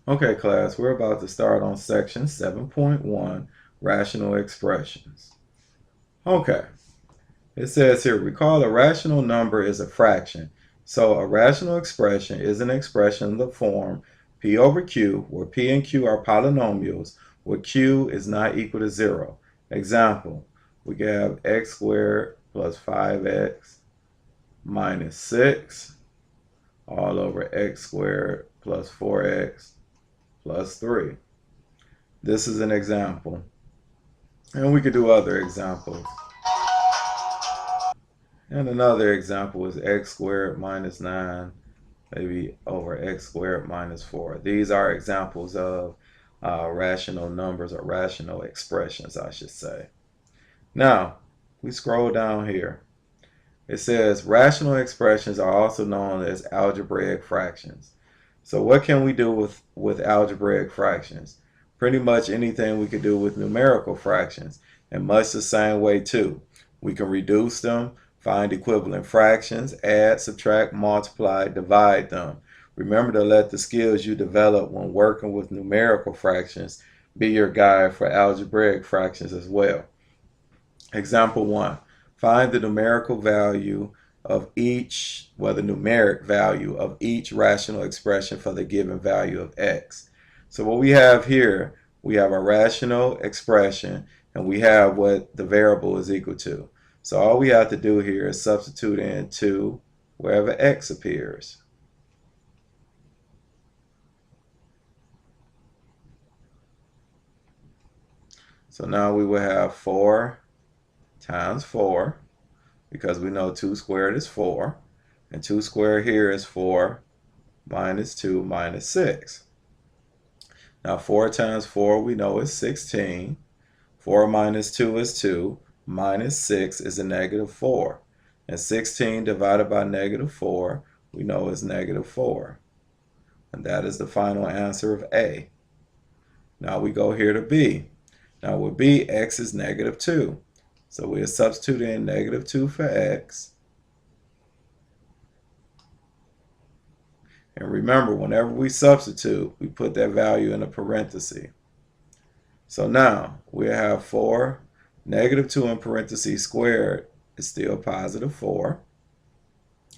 Okay, class, we're about to start on section 7.1, rational expressions. Okay, it says here, recall a rational number is a fraction. So a rational expression is an expression in the form p over q, where p and q are polynomials, where q is not equal to 0. Example, we have x squared plus 5x minus 6 all over x squared plus 4x plus 3. This is an example. And we could do other examples. And another example is x squared minus 9, maybe over x squared minus 4. These are examples of rational numbers or rational expressions, I should say. Now, we scroll down here. It says rational expressions are also known as algebraic fractions. So what can we do with algebraic fractions? Pretty much anything we could do with numerical fractions, and much the same way too. We can reduce them, find equivalent fractions, add, subtract, multiply, divide them. Remember to let the skills you develop when working with numerical fractions be your guide for algebraic fractions as well. Example 1. Find the numerical value of each, the numeric value of each rational expression for the given value of x. So what we have here, we have a rational expression and we have what the variable is equal to. So all we have to do here is substitute in 2 wherever x appears. So now we will have 4 times 4, because we know 2 squared is 4, and 2 squared here is 4 minus 2 minus 6. Now 4 times 4 we know is 16. 4 minus 2 is 2. Minus 6 is a negative 4. And 16 divided by negative 4 we know is negative 4. And that is the final answer of A. Now we go here to B. Now with B, x is negative 2. So we'll substitute in negative 2 for x. And remember, whenever we substitute, we put that value in a parenthesis. So now we have 4. Negative 2 in parentheses squared is still positive 4.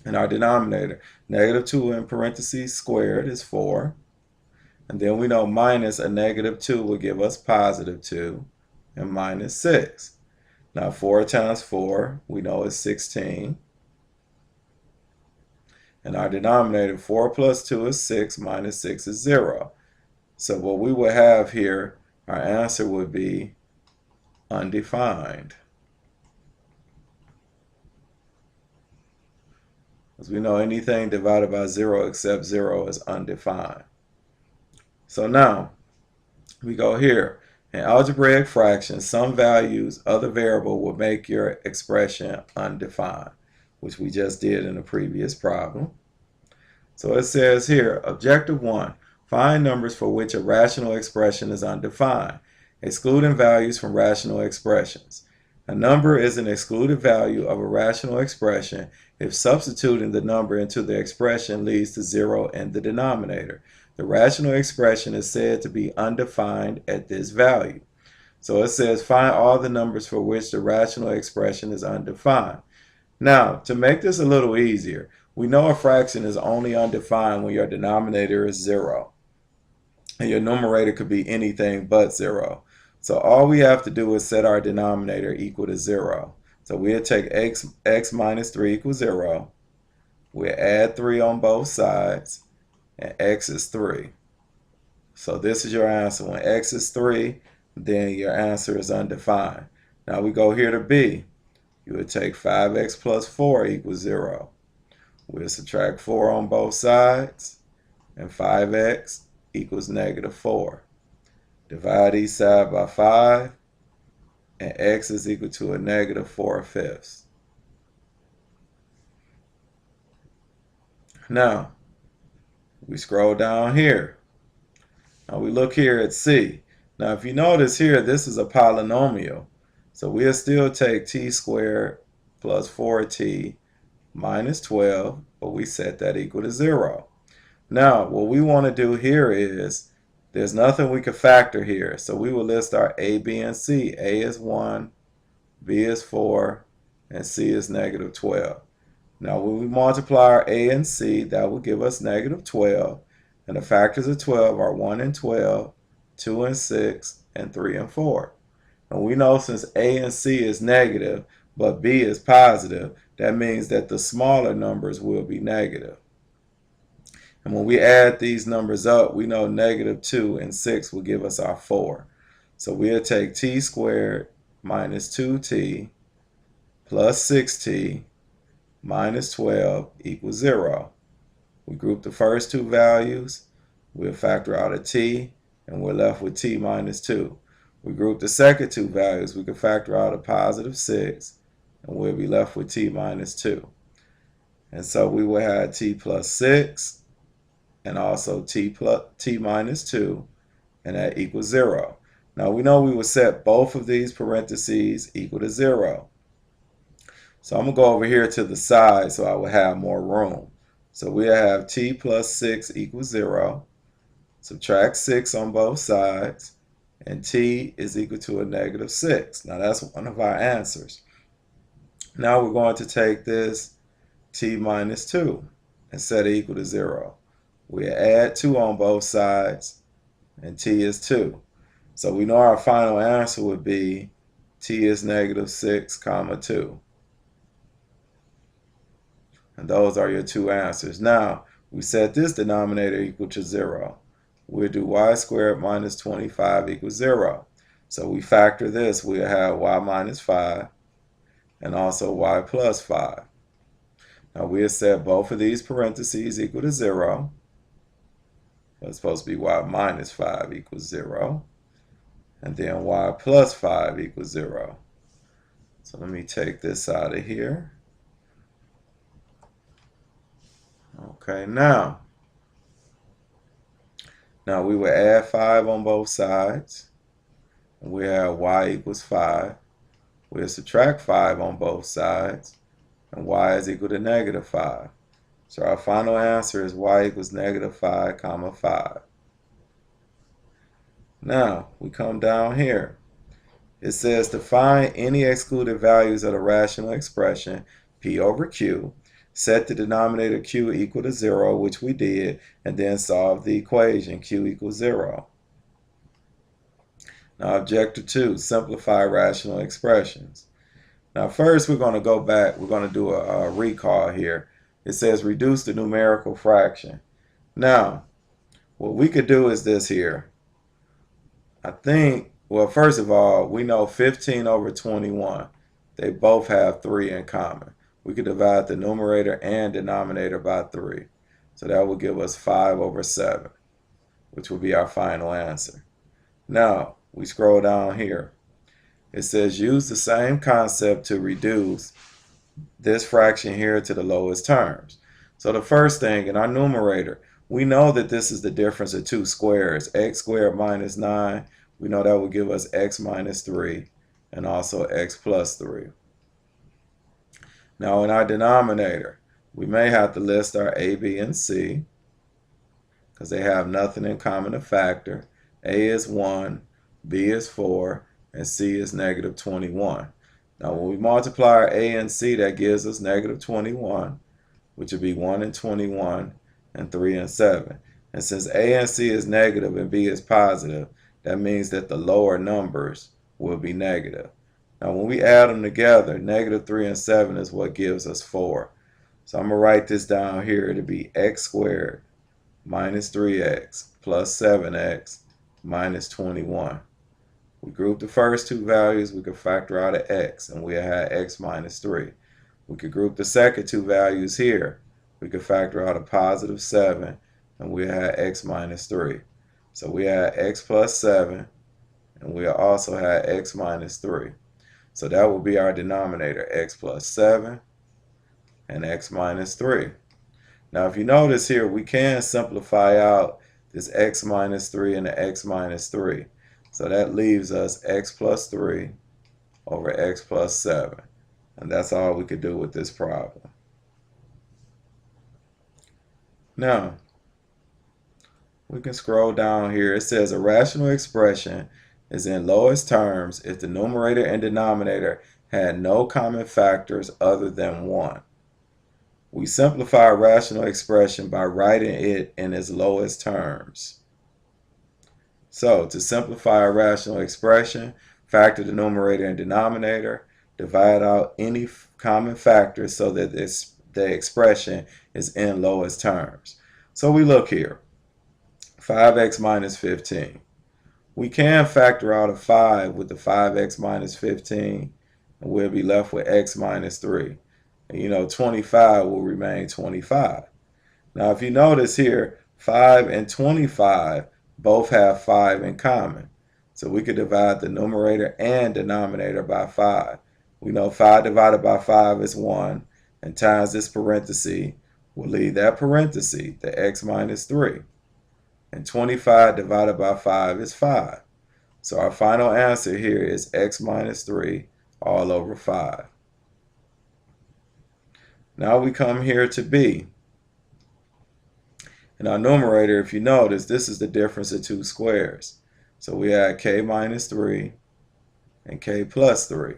And our denominator, negative 2 in parentheses squared is 4. And then we know minus a negative 2 will give us positive 2 and minus 6. Now 4 times 4 we know is 16. And our denominator, 4 plus 2 is 6, minus 6 is 0. So what we would have here, our answer would be undefined. As we know, anything divided by 0 except 0 is undefined. So now, we go here. In algebraic fractions, some values of the variable will make your expression undefined, which we just did in the previous problem. So it says here, objective 1, find numbers for which a rational expression is undefined, excluding values from rational expressions. A number is an excluded value of a rational expression if substituting the number into the expression leads to 0 in the denominator. The rational expression is said to be undefined at this value. So it says find all the numbers for which the rational expression is undefined. Now, to make this a little easier, we know a fraction is only undefined when your denominator is 0. And your numerator could be anything but 0. So all we have to do is set our denominator equal to 0. So we'll take x minus 3 equals 0. We'll add 3 on both sides. And x is 3. So this is your answer. When x is 3, then your answer is undefined. Now we go here to B. You would take 5x plus 4 equals 0. We'll subtract 4 on both sides, and 5x equals negative 4. Divide each side by 5, and x is equal to a negative 4/5. Now, we scroll down here. Now we look here at C. Now if you notice here, this is a polynomial. So we'll still take t squared plus 4t minus 12, but we set that equal to 0. Now what we want to do here is there's nothing we can factor here. So we will list our A, B, and C. A is 1, B is 4, and C is negative 12. Now when we multiply our A and C, that will give us negative 12. And the factors of 12 are 1 and 12, 2 and 6, and 3 and 4. And we know since A and C is negative, but B is positive, that means that the smaller numbers will be negative. And when we add these numbers up, we know negative 2 and 6 will give us our 4. So we'll take t squared minus 2t plus 6t minus 12 equals 0. We group the first two values, we'll factor out a t, and we're left with t minus 2. We group the second two values, we can factor out a positive 6, and we'll be left with t minus 2. And so we will have t plus 6, and also t minus 2, and that equals 0. Now we know we will set both of these parentheses equal to 0. So I'm going to go over here to the side so I will have more room. So we'll have t plus 6 equals 0. Subtract 6 on both sides, and t is equal to a negative 6. Now that's one of our answers. Now we're going to take this t minus 2 and set it equal to 0. We'll add 2 on both sides, and t is 2. So we know our final answer would be t is negative 6, 2. And those are your two answers. Now, we set this denominator equal to 0. We'll do y squared minus 25 equals 0. So we factor this, we'll have y minus 5 and also y plus 5. Now we'll set both of these parentheses equal to 0. It's supposed to be y minus 5 equals 0. And then y plus 5 equals 0. So let me take this out of here. Okay, now we will add 5 on both sides. And we have y equals 5. We'll subtract 5 on both sides. And y is equal to negative 5. So our final answer is y equals negative 5, 5. Now, we come down here. It says to find any excluded values of the rational expression p over q. Set the denominator q equal to 0, which we did, and then solve the equation q equals 0. Now, objective 2, simplify rational expressions. Now, first we're going to go back. We're going to do a recall here. It says reduce the numerical fraction. Now, what we could do is this here. I think, well, first of all, we know 15 over 21. They both have 3 in common. We could divide the numerator and denominator by 3. So that will give us 5 over 7, which will be our final answer. Now, we scroll down here. It says use the same concept to reduce this fraction here to the lowest terms. So the first thing, in our numerator, we know that this is the difference of two squares. X squared minus 9, we know that will give us x minus 3 and also x plus 3. Now in our denominator, we may have to list our A, B, and C because they have nothing in common to factor. A is 1, B is 4, and C is negative 21. Now when we multiply our A and C, that gives us negative 21, which would be 1 and 21, and 3 and 7. And since A and C is negative and B is positive, that means that the lower numbers will be negative. Now when we add them together, negative 3 and 7 is what gives us 4. So I'm going to write this down here to be x squared minus 3x plus 7x minus 21. We group the first two values, we could factor out an x, and we'll have x minus 3. We could group the second two values here. We could factor out a positive 7, and we'll have x minus 3. So we have x plus 7, and we'll also have x minus 3. So that will be our denominator, x plus 7 and x minus 3. Now if you notice here, we can simplify out this x minus 3 and the x minus 3. So that leaves us x plus 3 over x plus 7. And that's all we could do with this problem. Now, we can scroll down here. It says a rational expression is in lowest terms if the numerator and denominator had no common factors other than 1. We simplify a rational expression by writing it in its lowest terms. So, to simplify a rational expression, factor the numerator and denominator, divide out any common factors so that the expression is in lowest terms. So we look here, 5x minus 15. We can factor out a 5 with the 5x minus 15, and we'll be left with x minus 3. And 25 will remain 25. Now, if you notice here, 5 and 25 both have 5 in common. So we could divide the numerator and denominator by 5. We know 5 divided by 5 is 1, and times this parenthesis will leave that parenthesis, the x minus 3. And 25 divided by 5 is 5. So our final answer here is x minus 3 all over 5. Now we come here to b. In our numerator, if you notice, this is the difference of two squares. So we add k minus 3 and k plus 3.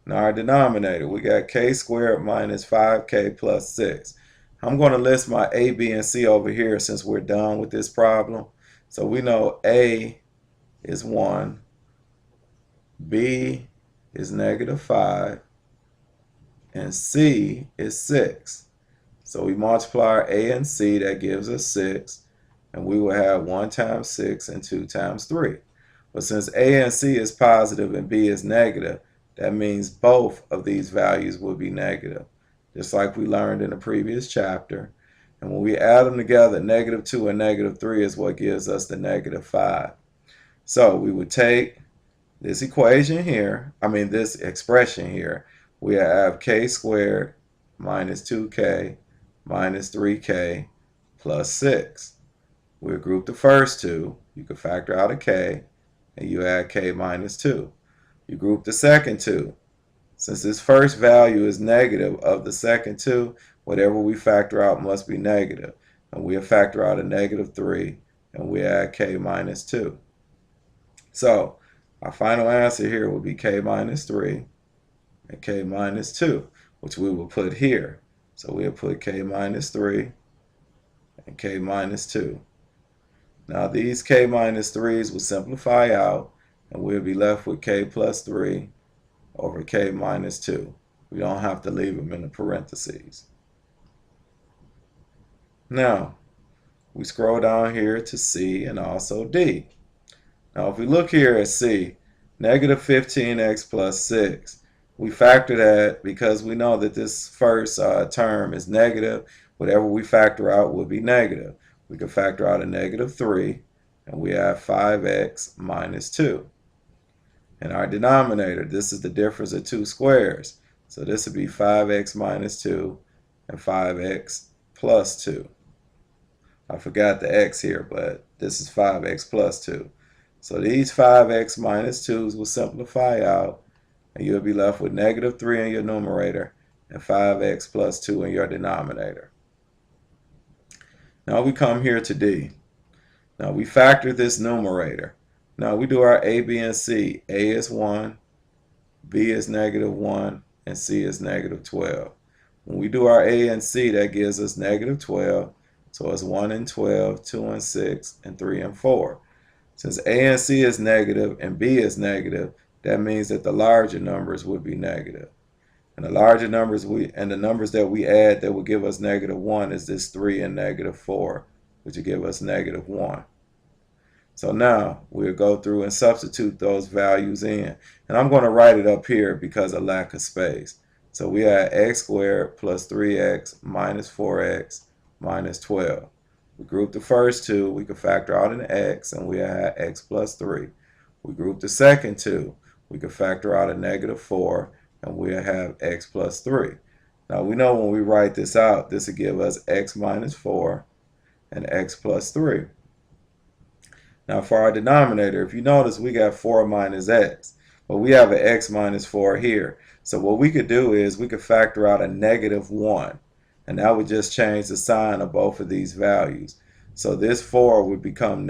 Now our denominator, we got k squared minus 5k plus 6. I'm going to list my a, b, and c over here since we're done with this problem. So we know a is 1, b is negative 5, and c is 6. So we multiply our a and c, that gives us 6, and we will have 1 times 6 and 2 times 3. But since a and c is positive and b is negative, that means both of these values will be negative, just like we learned in the previous chapter. And when we add them together, negative 2 and negative 3 is what gives us the negative 5. So we would take this equation here, this expression here, we have k squared minus 2k minus 3k plus 6. We'll group the first two. You can factor out a k, and you add k minus 2. You group the second two. Since this first value is negative of the second two, whatever we factor out must be negative. And we'll factor out a negative 3, and we add k minus 2. So our final answer here will be k minus 3 and k minus 2, which we will put here. So we'll put k minus 3 and k minus 2. Now these k minus 3's will simplify out, and we'll be left with k plus 3 over k minus 2. We don't have to leave them in the parentheses. Now, we scroll down here to c and also d. Now if we look here at c, negative 15x plus 6, we factor that because we know that this first term is negative. Whatever we factor out will be negative. We can factor out a negative 3, and we have 5x minus 2. In our denominator, this is the difference of two squares. So this would be 5x minus 2 and 5x plus 2. I forgot the x here, but this is 5x plus 2. So these 5x minus 2's will simplify out, and you'll be left with negative 3 in your numerator and 5x plus 2 in your denominator. Now we come here to d. Now we factor this numerator. Now we do our a, b, and c. A is 1, b is negative 1, and c is negative 12. When we do our a and c, that gives us negative 12. So it's 1 and 12, 2 and 6, and 3 and 4. Since a and c is negative and b is negative, that means that the larger numbers would be negative. And the larger numbers the numbers that we add that will give us negative 1 is this 3 and negative 4, which will give us negative 1. So now we'll go through and substitute those values in. And I'm going to write it up here because of lack of space. So we have x squared plus 3x minus 4x minus 12. We group the first two. We can factor out an x, and we have x plus 3. We group the second two. We can factor out a negative 4, and we'll have x plus 3. Now we know when we write this out, this will give us x minus 4 and x plus 3. Now for our denominator, if you notice, we got 4 minus x, but we have an x minus 4 here. So what we could do is we could factor out a negative 1, and that would just change the sign of both of these values. So this 4 would become